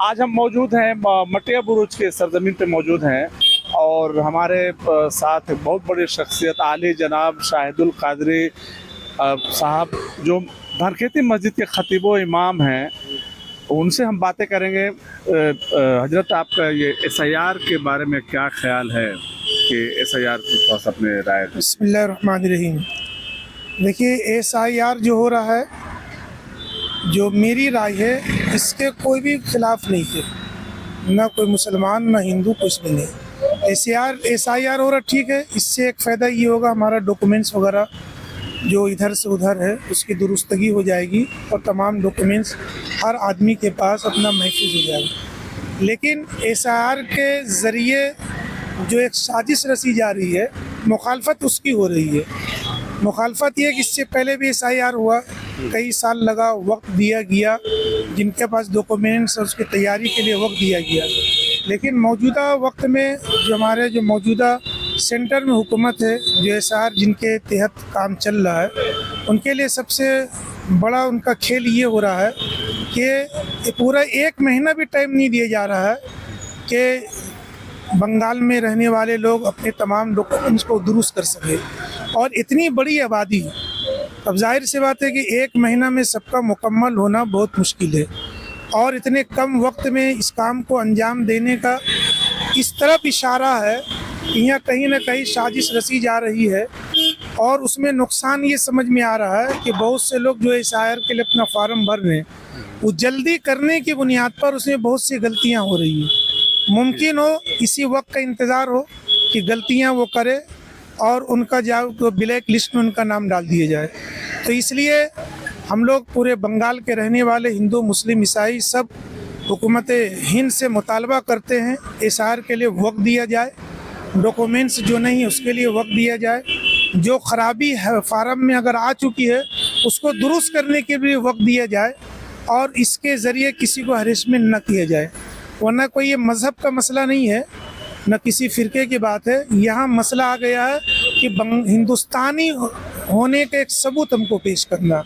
आज हम मौजूद हैं मटिया बुरुज के सरजमीन पे मौजूद हैं और हमारे साथ बहुत बड़ी शख्सियत आली जनाब शाहिदुल कादरी साहब जो धनखेती मस्जिद के खतीब व इमाम हैं। उनसे हम बातें करेंगे। हजरत आपका ये SIR के बारे में क्या ख्याल है कि SIR की थोड़ा सा अपने राय। बिस्मिल्लाहिर्रहमानिर्रहीम। देखिए SIR जो हो रहा है, जो मेरी राय है, इसके कोई भी खिलाफ नहीं है, ना कोई मुसलमान ना हिंदू, कुछ भी नहीं। SIR हो रहा ठीक है। इससे एक फ़ायदा ये होगा, हमारा डॉक्यूमेंट्स वगैरह जो इधर से उधर है उसकी दुरुस्तगी हो जाएगी और तमाम डॉक्यूमेंट्स हर आदमी के पास अपना महफूज हो जाएगा। लेकिन SIR के ज़रिए जो एक साजिश रची जा रही है, मुखालफत उसकी हो रही है। मुखालफत ये कि इससे पहले भी SIR हुआ, कई साल लगा, वक्त दिया गया, जिनके पास डॉक्यूमेंट्स और उसकी तैयारी के लिए वक्त दिया गया। लेकिन मौजूदा वक्त में जो हमारे जो मौजूदा सेंटर में हुकूमत है, जो SIR जिनके तहत काम चल रहा है, उनके लिए सबसे बड़ा उनका खेल ये हो रहा है कि पूरा 1 महीना भी टाइम नहीं दिया जा रहा है कि बंगाल में रहने वाले लोग अपने तमाम डॉक्यूमेंट्स को दुरुस्त कर सके। और इतनी बड़ी आबादी, अब जाहिर सी बात है कि 1 महीना में सबका मुकम्मल होना बहुत मुश्किल है और इतने कम वक्त में इस काम को अंजाम देने का इस तरफ इशारा है कि यहाँ कहीं ना कहीं साजिश रची जा रही है। और उसमें नुकसान ये समझ में आ रहा है कि बहुत से लोग जो SIR के लिए अपना फार्म भर रहे हैं, वो जल्दी करने की बुनियाद पर उसमें बहुत सी गलतियाँ हो रही हैं। मुमकिन हो इसी वक्त का इंतज़ार हो कि गलतियाँ वो करे और उनका जो ब्लैक लिस्ट में उनका नाम डाल दिया जाए। तो इसलिए हम लोग पूरे बंगाल के रहने वाले हिंदू, मुस्लिम, ईसाई सब हुकूमत हिंद से मुतालबा करते हैं SIR के लिए वक्त दिया जाए, डॉक्यूमेंट्स जो नहीं है उसके लिए वक्त दिया जाए, जो ख़राबी है फार्म में अगर आ चुकी है उसको दुरुस्त करने के लिए वक्त दिया जाए और इसके ज़रिए किसी को हरेसमेंट न किया जाए। वरना कोई ये मज़हब का मसला नहीं है, न किसी फ़िरके की बात है। यहाँ मसला आ गया है कि हिंदुस्तानी होने का एक सबूत हमको पेश करना।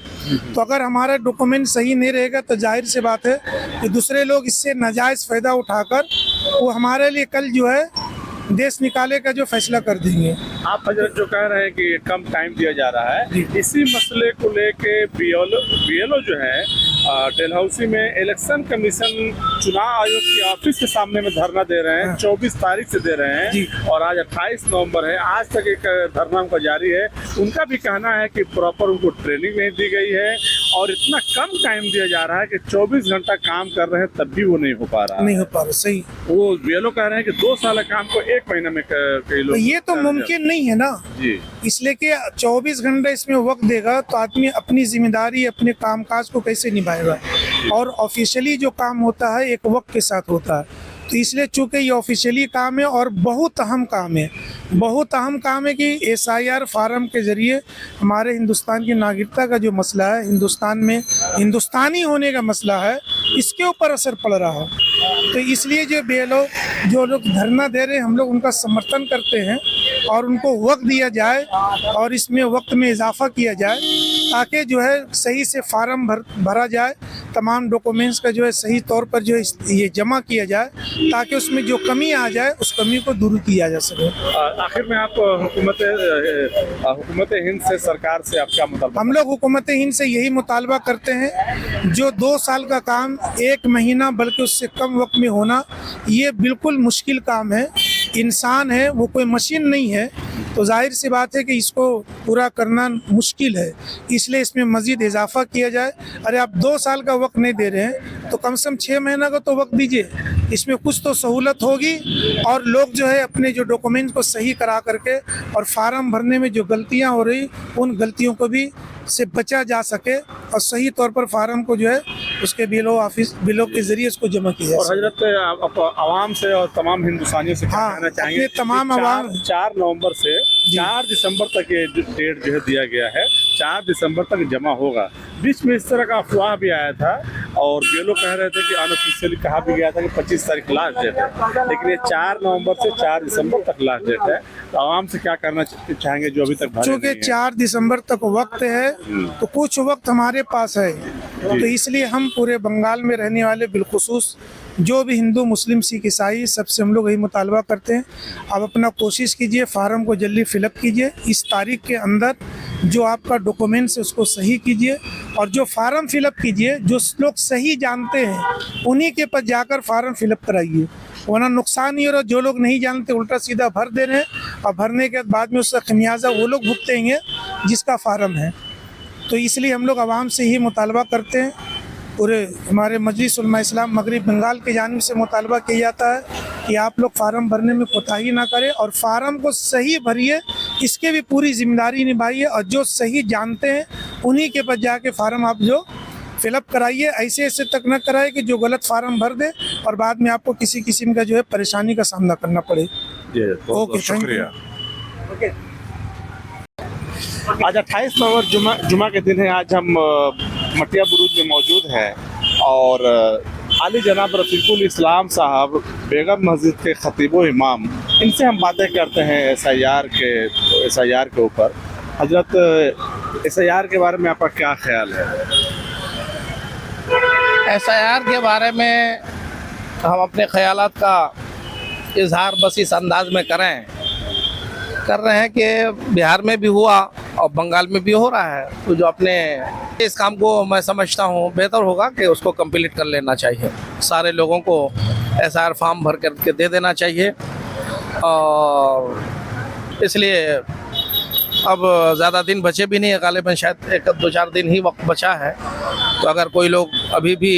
तो अगर हमारा डॉक्यूमेंट सही नहीं रहेगा तो जाहिर सी बात है कि दूसरे लोग इससे नाजायज़ फ़ायदा उठाकर वो हमारे लिए कल जो है देश निकाले का जो फैसला कर देंगे। आप हजरत जो कह रहे हैं कि कम टाइम दिया जा रहा है, इसी मसले को लेके BLO जो है डलहौसी में इलेक्शन कमीशन चुनाव आयोग की ऑफिस के सामने में धरना दे रहे हैं। 24 तारीख से दे रहे हैं और आज 28 नवंबर है। आज तक एक धरना उनका जारी है। उनका भी कहना है कि प्रॉपर उनको ट्रेनिंग नहीं दी गई है और इतना कम टाइम दिया जा रहा है कि 24 घंटा काम कर रहे हैं तब भी वो नहीं हो पा रहा। सही। वो BLO कह रहे हैं कि 2 साल काम को 1 महीने में कई लोग। ये तो मुमकिन नहीं है ना जी। इसलिए कि 24 घंटे इसमें वक्त देगा तो आदमी अपनी जिम्मेदारी, अपने कामकाज को कैसे निभाएगा। और ऑफिशियली जो काम होता है एक वक्त के साथ होता है। तो इसलिए चूँकि ये ऑफिशियली काम है और बहुत अहम काम है, बहुत अहम काम है कि SIR फार्म के ज़रिए हमारे हिंदुस्तान की नागरिकता का जो मसला है, हिंदुस्तान में हिंदुस्तानी होने का मसला है, इसके ऊपर असर पड़ रहा है। तो इसलिए जो लोग धरना दे रहे हैं, हम लोग उनका समर्थन करते हैं और उनको वक्त दिया जाए और इसमें वक्त में इजाफा किया जाए ताकि जो है सही से फार्म भरा जाए, तमाम डॉक्यूमेंट्स का जो है सही तौर पर जो है ये जमा किया जाए ताकि उसमें जो कमी आ जाए उस कमी को दूर किया जा सके। आखिर में आप हुकूमत हिंद से, सरकार से आप क्या मुतालबा? हम लोग हुकूमत हिंद से यही मुतालबा करते हैं, जो 2 साल का काम 1 महीना बल्कि उससे कम वक्त में होना, ये बिल्कुल मुश्किल काम है। इंसान है, वो कोई मशीन नहीं है, तो जाहिर सी बात है कि इसको पूरा करना मुश्किल है। इसलिए इसमें मज़ीद इजाफा किया जाए। अरे आप 2 साल का वक्त नहीं दे रहे हैं तो कम से कम 6 महीना का तो वक्त दीजिए। इसमें कुछ तो सहूलत होगी और लोग जो है अपने जो डॉक्यूमेंट को सही करा करके और फार्म भरने में जो गलतियां हो रही उन गलतियों को भी से बचा जा सके और सही तौर पर फार्म को जो है उसके BLO के जरिए उसको जमा किया जाए। और हजरत आवाम से और तमाम हिंदुस्तानियों से क्या कहना चाहेंगे? तमाम आवाम 4 नवंबर से 4 दिसंबर तक ये डेट जो है दिया गया है, 4 दिसंबर तक जमा होगा। बीच में इस तरह का अफवाह भी आया था और BLO कह रहे थे कि अनऑफिशियली कहा भी गया था कि 25 तारीख लास्ट डेट है, लेकिन ये 4 नवंबर से 4 दिसंबर तक लास्ट डेट है। तो आवाम से क्या करना चाहेंगे जो अभी तक भरे चूँकि नहीं हैं? 4 दिसंबर तक वक्त है तो कुछ वक्त हमारे पास है, तो इसलिए हम पूरे बंगाल में रहने वाले बिलखुसूस जो भी हिंदू मुस्लिम सिख ईसाई सबसे हम लोग यही मुतालबा करते हैं, आप अपना कोशिश कीजिए, फार्म को जल्दी फिलअप कीजिए, इस तारीख के अंदर जो आपका डॉक्यूमेंट्स है उसको सही कीजिए, और जो फार्म फिलअप कीजिए जो लोग सही जानते हैं उन्हीं के पास जाकर फार्म फिलअप कराइए, वरना नुकसान ही हो रहा। जो लोग नहीं जानते उल्टा सीधा भर दे रहे हैं और भरने के बाद में उसका खमियाजा वो लोग भुगतेंगे जिसका फार्म है। तो इसलिए हम लोग आवाम से ही मुतालबा करते हैं, पूरे हमारे मजलिस उलमा इस्लाम मगरिब बंगाल की जानिब से मुतालबा किया जाता है कि आप लोग फार्म भरने में कोताही ना करें और फार्म को सही भरिए, इसके भी पूरी जिम्मेदारी निभाइए, और जो सही जानते हैं उन्हीं के पास जाके फार्म आप जो फिलअप कराइए, ऐसे ऐसे तक न कराए कि जो गलत फार्म भर दे और बाद में आपको किसी किस्म का जो है परेशानी का सामना करना पड़े। जी, बहुत ओके, थैंक यू। शुक्रिया। आज 28 नवंबर जुमा के दिन है। आज हम मटिया बुरुज में मौजूद हैं और आली जनाब रफीकुल इस्लाम साहब बेगम मस्जिद के खतीबो इमाम, इनसे हम बातें करते हैं SIR के ऊपर। हजरत SIR के बारे में आपका क्या ख्याल है? SIR के बारे में हम अपने ख्यालात का इजहार बस इस अंदाज में कर रहे हैं कि बिहार में भी हुआ और बंगाल में भी हो रहा है, तो जो अपने इस काम को मैं समझता हूँ बेहतर होगा कि उसको कंप्लीट कर लेना चाहिए। सारे लोगों को SIR फॉर्म भर करके दे देना चाहिए, और इसलिए अब ज़्यादा दिन बचे भी नहीं है, गालिबन शायद 1-2-4 दिन ही वक्त बचा है। तो अगर कोई लोग अभी भी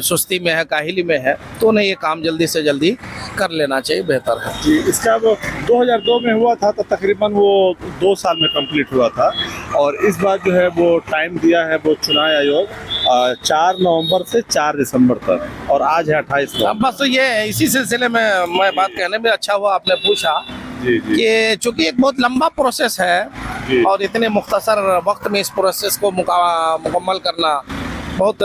सुस्ती में है, काहिली में है, तो उन्हें ये काम जल्दी से जल्दी कर लेना चाहिए, बेहतर है। जी, इसका वो 2002 में हुआ था तो तकरीबन वो 2 साल में कंप्लीट हुआ था, और इस बार जो है वो टाइम दिया है वो चुनाव आयोग 4 नवंबर से 4 दिसंबर तक, और आज है 28 नवंबर। बस तो ये इसी सिलसिले में मैं बात कहने में अच्छा हुआ आपने पूछा जी जी कि चूँकि एक बहुत लंबा प्रोसेस है और इतने मुख्तसर वक्त में इस प्रोसेस को मुकम्मल करना बहुत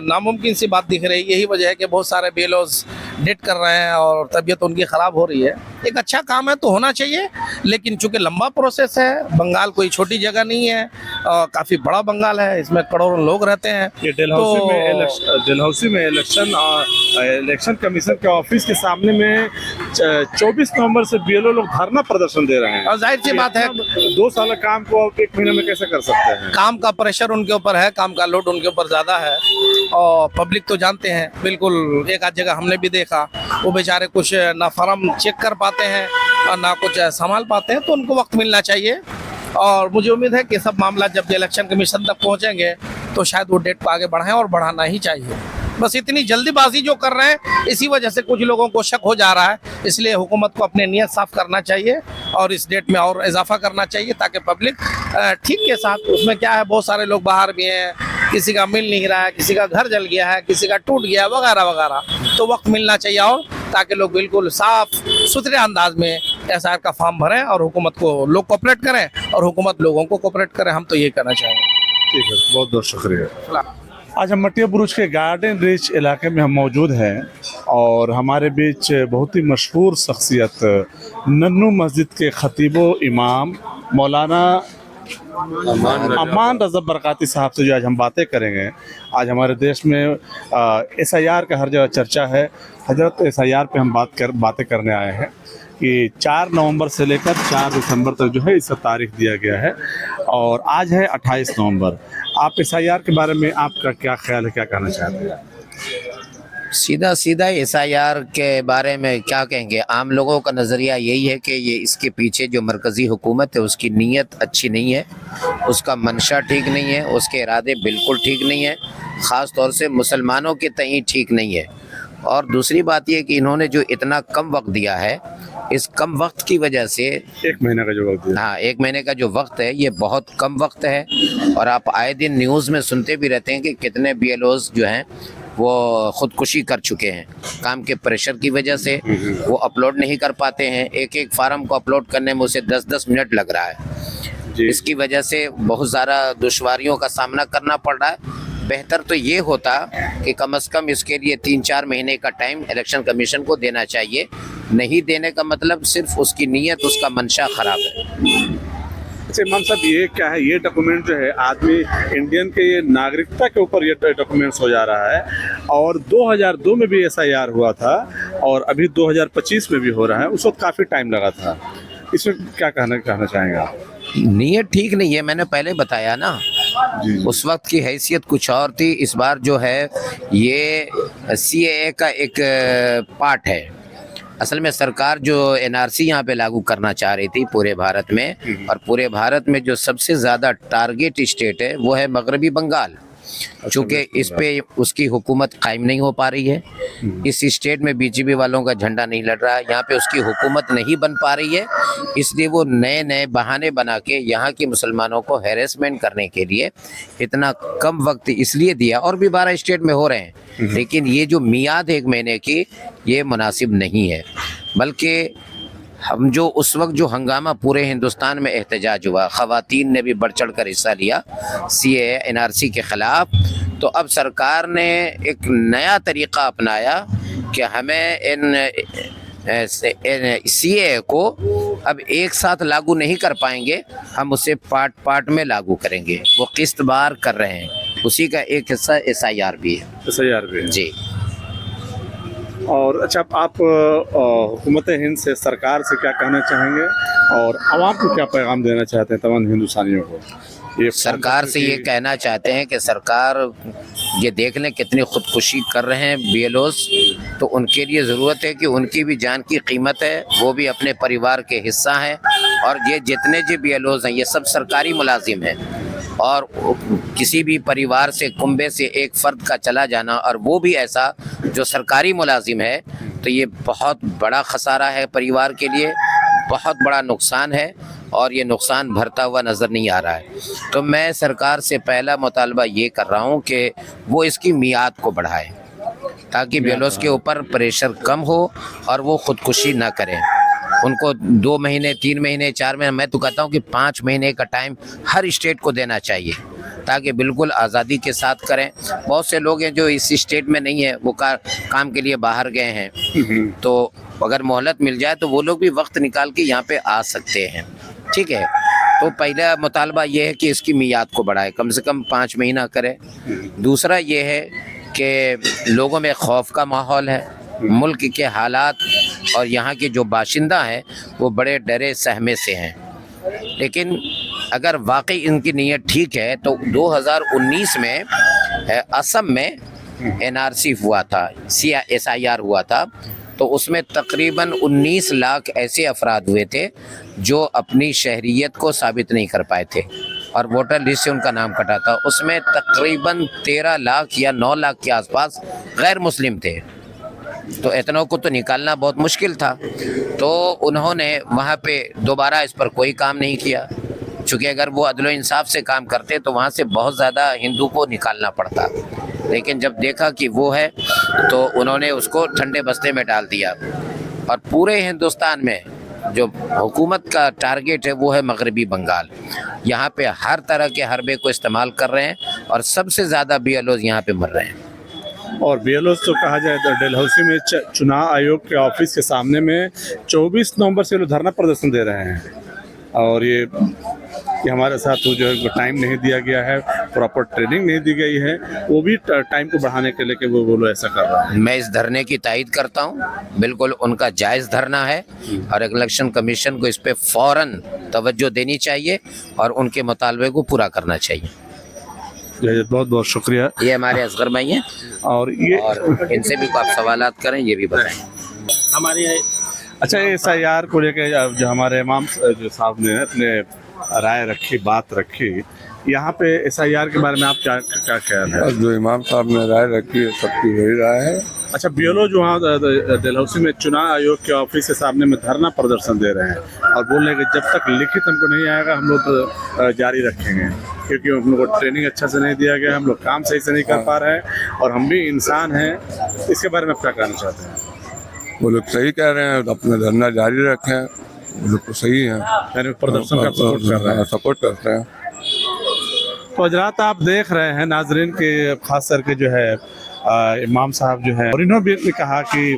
नामुमकिन सी बात दिख रही है। यही वजह है कि बहुत सारे BLOs डेट कर रहे हैं और तबीयत उनकी ख़राब हो रही है। एक अच्छा काम है तो होना चाहिए, लेकिन चूँकि लंबा प्रोसेस है, बंगाल कोई छोटी जगह नहीं है, काफ़ी बड़ा बंगाल है, इसमें करोड़ों लोग रहते हैं। ये डलहौसी में इलेक्शन कमीशन के ऑफिस के सामने में 24 नवंबर से BLO लोग धरना प्रदर्शन दे रहे हैं, और जाहिर सी बात है 2 साल का काम को आप 1 महीने में कैसे कर सकते हैं? काम का प्रेशर उनके ऊपर है, काम का लोड उनके ऊपर ज़्यादा है, और पब्लिक तो जानते हैं बिल्कुल। एक आध जगह हमने भी देखा वो बेचारे कुछ ना फॉर्म चेक कर पाते हैं और ना कुछ संभाल पाते हैं, तो उनको वक्त मिलना चाहिए। और मुझे उम्मीद है कि सब मामला जब इलेक्शन कमीशन तक पहुंचेंगे तो शायद वो डेट को आगे बढ़ाएं, और बढ़ाना ही चाहिए। बस इतनी जल्दीबाजी जो कर रहे हैं इसी वजह से कुछ लोगों को शक हो जा रहा है, इसलिए हुकूमत को अपनी नीयत साफ करना चाहिए और इस डेट में और इजाफा करना चाहिए, ताकि पब्लिक ठीक के साथ। उसमें क्या है, बहुत सारे लोग बाहर भी हैं, किसी का मिल नहीं रहा है, किसी का घर जल गया है, किसी का टूट गया वगैरह वगैरह, तो वक्त मिलना चाहिए और ताकि लोग बिल्कुल साफ सुथरे अंदाज में SIR का फॉर्म भरें और हुकूमत को लोग कोऑपरेट करें और हुकूमत लोगों को कोऑपरेट करें। हम तो ये करना चाहेंगे। ठीक है, बहुत बहुत शुक्रिया। आज हम मटिया बुरुज के गार्डन रिच इलाके में हम मौजूद हैं और हमारे बीच बहुत ही मशहूर शख्सियत नन्नू मस्जिद के खतीबो इमाम मौलाना अमान रज़ा बरकाती साहब से जो आज हम बातें करेंगे। आज हमारे देश में SIR का हर जगह चर्चा है। हजरत SIR पे हम बातें करने आए हैं कि 4 नवंबर से लेकर 4 दिसंबर तक जो है इसका तारीख दिया गया है, और आज है 28 नवंबर। आप SIR के बारे में आपका क्या ख्याल है, क्या कहना चाहते हैं? सीधा SIR के बारे में क्या कहेंगे। आम लोगों का नज़रिया यही है कि ये इसके पीछे जो मरकज़ी हुकूमत है उसकी नीयत अच्छी नहीं है, उसका मंशा ठीक नहीं है, उसके इरादे बिल्कुल ठीक नहीं है, ख़ास तौर से मुसलमानों के तई ठीक नहीं है। और दूसरी बात यह कि इन्होंने जो इतना कम वक्त दिया है, इस कम वक्त की वजह से 1 महीने का जो वक्त है, हाँ 1 महीने का जो वक्त है ये बहुत कम वक्त है। और आप आए दिन न्यूज़ में सुनते भी रहते हैं कि कितने BLOs जो हैं वो ख़ुदकुशी कर चुके हैं काम के प्रेशर की वजह से। वो अपलोड नहीं कर पाते हैं, एक फार्म को अपलोड करने में उसे 10-10 मिनट लग रहा है। इसकी वजह से बहुत ज़्यादा दुश्वारियों का सामना करना पड़ रहा है। बेहतर तो ये होता कि कम से कम इसके लिए 3-4 महीने का टाइम इलेक्शन कमीशन को देना चाहिए। नहीं देने का मतलब सिर्फ उसकी नीयत, उसका मंशा खराब है। अच्छा इमाम साहब, ये क्या है, ये डॉक्यूमेंट जो है आदमी इंडियन के ये नागरिकता के ऊपर ये डॉक्यूमेंट्स हो जा रहा है, और 2002 में भी SIR हुआ था और अभी 2025 में भी हो रहा है। उस वक्त काफ़ी टाइम लगा था। इसमें क्या कहना चाहेंगे आप? नीयत ठीक नहीं है, मैंने पहले बताया ना। उस वक्त की हैसियत कुछ और थी। इस बार जो है ये CAA का एक पार्ट है। असल में सरकार जो NRC यहाँ पे लागू करना चाह रही थी पूरे भारत में, और पूरे भारत में जो सबसे ज़्यादा टारगेट स्टेट है वो है मगरबी बंगाल। चूँकि इस पे उसकी हुकूमत कायम नहीं हो पा रही है, इस स्टेट में BJP वालों का झंडा नहीं लड़ रहा है, यहाँ पे उसकी हुकूमत नहीं बन पा रही है, इसलिए वो नए नए बहाने बना के यहाँ के मुसलमानों को हैरेसमेंट करने के लिए इतना कम वक्त इसलिए दिया। और भी 12 स्टेट में हो रहे हैं, लेकिन ये जो मियाद 1 महीने की, ये मुनासिब नहीं है। बल्कि हम जो उस वक्त जो हंगामा पूरे हिंदुस्तान में एहतजाज हुआ, ख़वातीन ने भी बढ़ चढ़ कर हिस्सा लिया CAA NRC के ख़िलाफ़, तो अब सरकार ने एक नया तरीक़ा अपनाया कि हमें CAA को अब एक साथ लागू नहीं कर पाएंगे, हम उसे पार्ट में लागू करेंगे। वो किस्तवार कर रहे हैं, उसी का एक हिस्सा SIR भी है। SIR भी है जी। और अच्छा, आप हुकूमत हिंद से, सरकार से क्या कहना चाहेंगे और आवाम को क्या पैगाम देना चाहते हैं, तमाम हिंदुस्तानियों को? ये सरकार से ये कहना चाहते हैं कि सरकार ये देख लें कितनी खुदकुशी कर रहे हैं BLOs, तो उनके लिए ज़रूरत है कि उनकी भी जान की कीमत है, वो भी अपने परिवार के हिस्सा हैं। और ये जितने जो BLOs हैं ये सब सरकारी मुलाजिम हैं, और किसी भी परिवार से, कुंबे से एक फ़र्द का चला जाना, और वो भी ऐसा जो सरकारी मुलाजिम है, तो ये बहुत बड़ा खसारा है परिवार के लिए, बहुत बड़ा नुकसान है, और ये नुकसान भरता हुआ नज़र नहीं आ रहा है। तो मैं सरकार से पहला मुतालबा ये कर रहा हूँ कि वो इसकी मियाद को बढ़ाए, ताकि BLOs के ऊपर प्रेशर कम हो और वो ख़ुदकुशी ना करें। उनको 2 महीने, 3 महीने, 4 महीने, मैं तो कहता हूँ कि 5 महीने का टाइम हर स्टेट को देना चाहिए, ताकि बिल्कुल आज़ादी के साथ करें। बहुत से लोग हैं जो इस स्टेट में नहीं है, वो काम के लिए बाहर गए हैं, तो अगर मोहलत मिल जाए तो वो लोग भी वक्त निकाल के यहाँ पे आ सकते हैं। ठीक है, तो पहला मुतालबा ये है कि इसकी मियाद को बढ़ाए, कम से कम 5 महीना करे। दूसरा ये है कि लोगों में खौफ का माहौल है, मुल्क के हालात और यहाँ के जो बाशिंदा हैं वो बड़े डरे सहमे से हैं। लेकिन अगर वाकई इनकी नीयत ठीक है तो 2019 में असम में NRC हुआ था, SIR हुआ था, तो उसमें तकरीबन 19 लाख ऐसे अफराद हुए थे जो अपनी शहरियत को साबित नहीं कर पाए थे और वोटर लिस्ट से उनका नाम कटा था। उसमें तकरीबन 13 लाख या 9 लाख के आसपास गैर मुस्लिम थे, तो इतनों को तो निकालना बहुत मुश्किल था। तो उन्होंने वहाँ पे दोबारा इस पर कोई काम नहीं किया, चूँकि अगर वो अदल इंसाफ से काम करते तो वहाँ से बहुत ज़्यादा हिंदू को निकालना पड़ता। लेकिन जब देखा कि वो है तो उन्होंने उसको ठंडे बस्ते में डाल दिया। और पूरे हिंदुस्तान में जो हुकूमत का टारगेट है वो है मगरबी बंगाल। यहाँ पे हर तरह के हरबे को इस्तेमाल कर रहे हैं और सबसे ज़्यादा BLOs यहाँ पे मर रहे हैं। और BLOs तो कहा जाए तो डलहौसी में चुनाव आयोग के ऑफिस के सामने में 24 नवंबर से लोग धरना प्रदर्शन दे रहे हैं। और ये हमारे साथ वो जो है टाइम नहीं दिया गया है, प्रॉपर ट्रेनिंग नहीं दी गई है, वो भी टाइम को बढ़ाने के लिए कि वो लोग ऐसा कर रहा है। मैं इस धरने की तायद करता हूँ, बिल्कुल उनका जायज़ धरना है और इलेक्शन कमीशन को इस पे फ़ौरन तवज्जो देनी चाहिए और उनके मुतालबे को पूरा करना चाहिए। बहुत बहुत शुक्रिया। ये हमारे असगर भाई हैं और इनसे भी आप सवालात करें, ये भी बताएं हमारी। अच्छा, SIR को लेकर जो हमारे इमाम जो साहब ने अपने राय रखी, बात रखी, यहाँ पे SIR के बारे में आप क्या ख्याल है? जो इमाम साहब ने राय रखी है सबकी वही राय है। अच्छा, BLO जो वहाँ डलहौसी में चुनाव आयोग के ऑफिस के सामने में धरना प्रदर्शन दे रहे हैं और बोल रहे हैं कि जब तक लिखित हमको नहीं आएगा हम लोग जारी रखेंगे, क्योंकि हम लोग को ट्रेनिंग अच्छा से नहीं दिया गया, हम लोग काम सही से नहीं कर पा रहे हैं और हम भी इंसान हैं। इसके बारे में आप क्या कहना चाहते हैं? वो लोग सही कह रहे हैं, अपना धरना जारी रखें, वो लोग तो सही है, यानी प्रदर्शन का सपोर्ट कर रहे हैं, सपोर्ट करते हैं। तो हजरात आप देख रहे हैं नाजरीन के खास करके जो है इमाम साहब जो है और इन्होंने भी कहा कि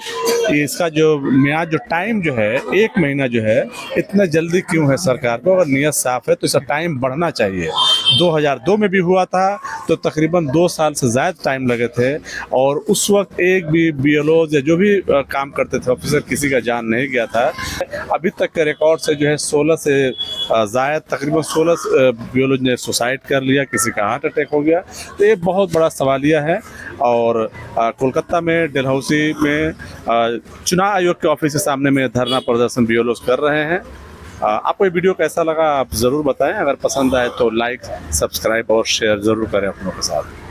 इसका जो मियाद जो टाइम जो है 1 महीना जो है इतना जल्दी क्यों है सरकार को। अगर नीयत साफ है तो इसका टाइम बढ़ना चाहिए। 2002 में भी हुआ था तो तकरीबन 2 साल से ज़्यादा टाइम लगे थे और उस वक्त एक भी BLO या जो भी काम करते थे ऑफिसर किसी का जान नहीं गया था। अभी तक के रिकॉर्ड से जो है 16 से ज़ायद तकरीबन 16 BLO ने सुसाइड कर लिया, किसी का हार्ट अटैक हो गया। तो ये बहुत बड़ा सवालिया है। और कोलकाता में डलहौसी में चुनाव आयोग के ऑफिस के सामने में धरना प्रदर्शन BLOs कर रहे हैं। आपको ये वीडियो कैसा लगा आप ज़रूर बताएं। अगर पसंद आए तो लाइक, सब्सक्राइब और शेयर ज़रूर करें अपनों के साथ।